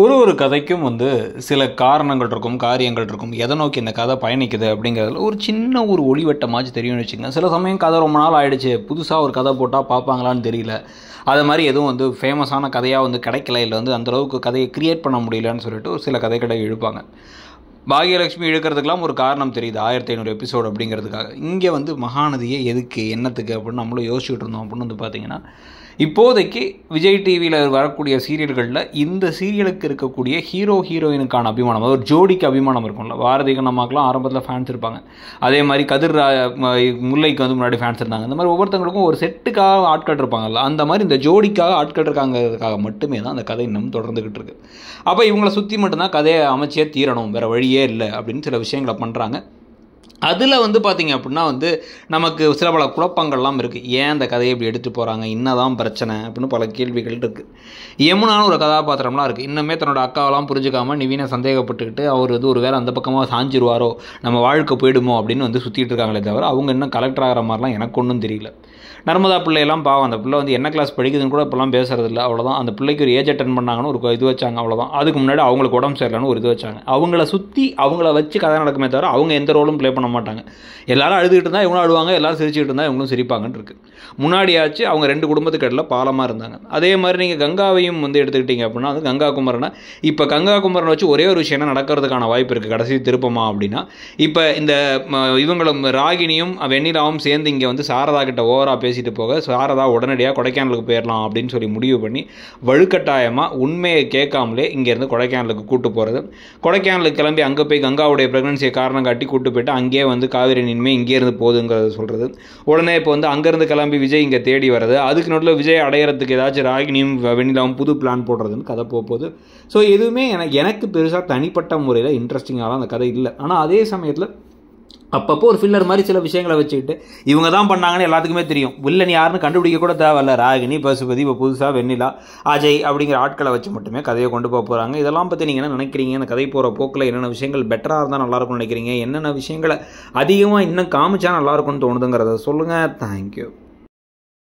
ஒரு கதைக்கும் சில காரணங்கள் இருக்கும், காரியங்கள் இருக்கும். எதை நோக்கி இந்த கதை பயணிக்குது அப்படிங்கிறதுல ஒரு சின்ன ஒளிவட்டமாச்சு தெரியும்னு வச்சுக்கோங்க. சில சமயம் கதை ரொம்ப நாள் ஆயிடுச்சு, புதுசாக ஒரு கதை போட்டால் பார்ப்பாங்களான்னு தெரியல. அது மாதிரி எதுவும் ஃபேமஸான கதையாக கிடைக்கல, இல்லை அந்தளவுக்கு கதையை க்ரியேட் பண்ண முடியலன்னு சொல்லிட்டு ஒரு சில கதைகளை இழுப்பாங்க. பாகியலட்சுமி இழுக்கிறதுக்கெலாம் ஒரு காரணம் தெரியுது, 1500 எபிசோடு அப்படிங்கிறதுக்காக. இங்கே மகாநதியே எதுக்கு, என்னத்துக்கு அப்படின்னு நம்மளும் யோசிச்சுட்டு இருந்தோம். அப்படின்னு பார்த்தீங்கன்னா, இப்போதைக்கு விஜய் டிவியில் வரக்கூடிய சீரியல்களில் இந்த சீரியலுக்கு இருக்கக்கூடிய ஹீரோயினுக்கான அபிமானம், ஒரு ஜோடிக்கு அபிமானம் இருக்கும்ல. பாரதி கண்ணம்மாக்கெலாம் ஆரம்பத்தில் ஃபேன்ஸ் இருப்பாங்க, அதே மாதிரி கதிர் முல்லைக்கு முன்னாடி ஃபேன்ஸ் இருந்தாங்க. இந்த மாதிரி ஒவ்வொருத்தங்களுக்கும் ஒரு செட்டுக்காக ஆட்கள் இருப்பாங்கல்ல, அந்த மாதிரி இந்த ஜோடிக்காக ஆட்கள் இருக்காங்கிறதுக்காக மட்டுமே தான் அந்த கதை இன்னும் தொடர்ந்துக்கிட்டு இருக்குது. அப்போ இவங்களை சுற்றி மட்டும்தான் கதையை அமைச்சே தீரணும், வேறு வழியே இல்லை அப்படின்னு சில விஷயங்களை பண்ணுறாங்க. அதில் பார்த்திங்க அப்படின்னா நமக்கு சில பல குழப்பங்கள்லாம் இருக்குது. ஏன் அந்த கதையை இப்படி எடுத்துகிட்டு போகிறாங்க, என்னதான் பிரச்சனை அப்படின்னு பல கேள்விகள் இருக்குது. யமுனான்னு ஒரு கதாபாத்திரம்லாம் இருக்குது. இன்னுமே தன்னோட அக்காவெல்லாம் புரிஞ்சுக்காமல் நிவீனை சந்தேகப்பட்டுக்கிட்டு அவர் ஒரு வேளை அந்த பக்கமாக சாஞ்சிருவாரோ, நம்ம வாழ்க்கை போயிடுமோ அப்படின்னு சுற்றிட்டு இருக்காங்களே தவிர அவங்க இன்னும் கலெக்டர் ஆகிற மாதிரிலாம் எனக்கு ஒன்றும் தெரியல. நர்மதா பிள்ளையெல்லாம் பாவம், அந்த பிள்ளை என்ன கிளாஸ் படிக்குதுன்னு கூட இப்போலாம் பேசுறது இல்லை, அவ்வளோதான். அந்த பிள்ளைக்கு ஒரு ஏஜ் அட்டன் பண்ணாங்கன்னு ஒரு இது வச்சாங்க, அவ்வளோதான். அதுக்கு முன்னாடி அவங்களுக்கு உடம்பு சரியில்லைன்னு ஒரு இது வச்சாங்க. அவங்கள சுற்றி அவங்கள வச்சு கதை நடக்குமே தவிர அவங்க எந்த ரோலும் ப்ளே பண்ண மாட்டாங்க. எல்லாரும் அழுதுகிட்டு இருந்தால் இவங்களும் அழுவாங்க, எல்லாரும் சிரிச்சுட்டு இருந்தால் இவங்களும் சிரிப்பாங்கன்னு இருக்குது. முன்னாடியாச்சு அவங்க 2 குடும்பத்துக்கு இடையில பாலமாக இருந்தாங்க. அதே மாதிரி நீங்கள் கங்காவையும் எடுத்துக்கிட்டீங்க அப்படின்னா கங்கா குமரனை, இப்போ கங்கா குமரனை வச்சு ஒரே ஒரு விஷயம் நடக்கிறதுக்கான வாய்ப்பு இருக்குது கடைசி திருப்பமா அப்படின்னா, இப்போ இந்த இவங்களும் ராகினியும் வெண்ணிலாவும் சேர்ந்து இங்கே சாரதா கிட்ட ஓவராக பேசிட்டு போக சாரதா உடனடியாக கொடைக்கானலுக்கு போயிடலாம் அப்படின்னு சொல்லி முடிவு பண்ணி வலுக்கட்டாயமாக உண்மையை கேட்காமலே இங்கேருந்து கொடைக்கானலுக்கு கூட்டு போகிறது. கொடைக்கானலுக்கு கிளம்பி அங்கே போய் கங்காவுடைய ப்ரெக்னன்சியை காரணம் காட்டி கூட்டு போயிட்டு அங்கேயே காவிரி இனிமேல் இங்கேருந்து போகுதுங்கிறத சொல்கிறது. உடனே இப்போ அங்கேருந்து கிளம்பி விஜய் இங்கே தேடி வர்றது, அதுக்கு நடுவில் விஜய் அடையிறதுக்கு ஏதாச்சும் ராகினியும் வெண்ணிலாவும் புது பிளான் போடுறதுன்னு கதை போகுது. ஸோ எதுவுமே எனக்கு பெருசாக தனிப்பட்ட முறையில் இன்ட்ரெஸ்டிங்காக அந்த கதை இல்லை. ஆனால் அதே சமயத்தில் அப்பப்போ ஒரு ஃபில்லர் மாதிரி சில விஷயங்களை வச்சுக்கிட்டு இவங்க தான் பண்ணாங்கன்னு எல்லாத்துக்குமே தெரியும். வில்லன் யாருன்னு கண்டுபிடிக்க கூட தேவையில்ல. ராகினி, பசுபதி, இப்போ புதுசாக வெண்ணிலா, அஜய் அப்படிங்கிற ஆட்களை வச்சு மட்டுமே கதையை கொண்டு போக போகிறாங்க. இதெல்லாம் பற்றி நீங்கள் என்ன நினைக்கிறீங்க? அந்த கதை போகிற போக்கில் என்னென்ன விஷயங்கள் பெட்டராக இருந்தால் நல்லாயிருக்கும்னு நினைக்கிறீங்க? என்னென்ன விஷயங்களை அதிகமாக இன்னும் காமிச்சா நல்லாயிருக்கும்னு தோணுதுங்கிறத சொல்லுங்கள். தேங்க்யூ.